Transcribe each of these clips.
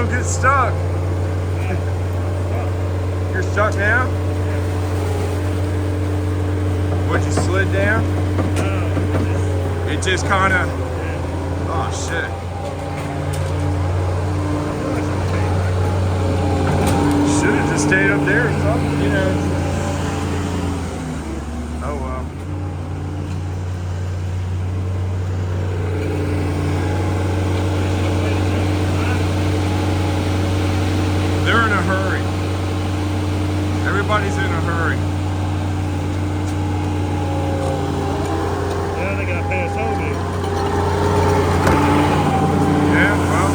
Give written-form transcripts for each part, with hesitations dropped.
don't get stuck. You're stuck now? What, you slid down? It just kind of... Oh, shit. Should have just stayed up there or something, you know. Oh, well. They're in a hurry. Everybody's in a hurry. Yeah, they gotta pay us over. Yeah, well.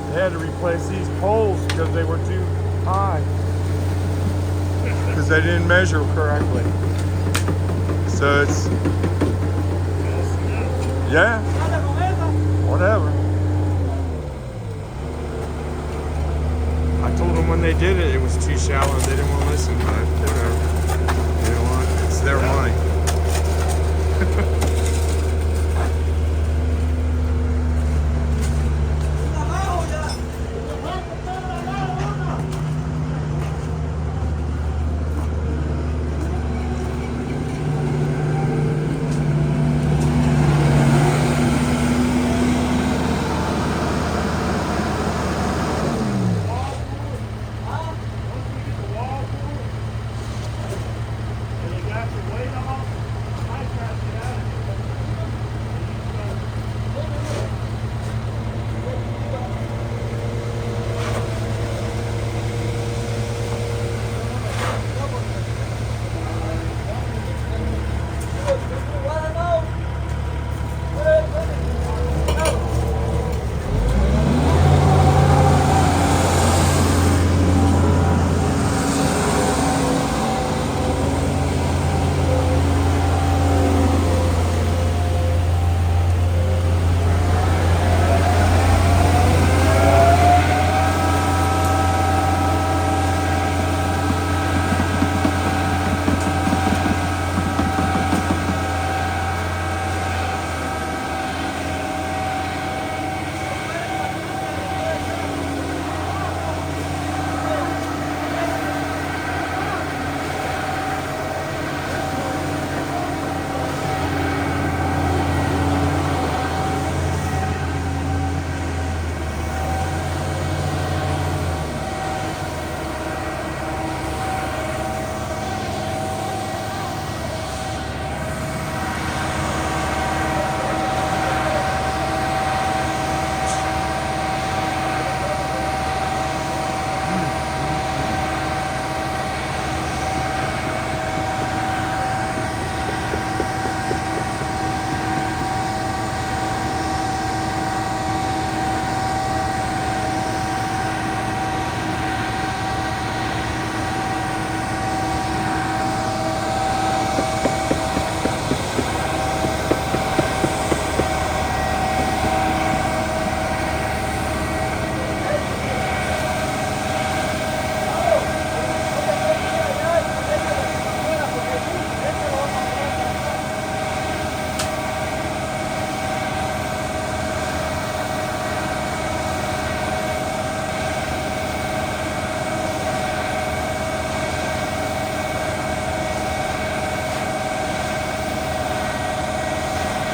They had to replace these poles because they were too high. Because they didn't measure correctly. So it's... Yeah. Whatever. I told them when they did it, it was too shallow. They didn't want to listen, but whatever. You know what? It's their money.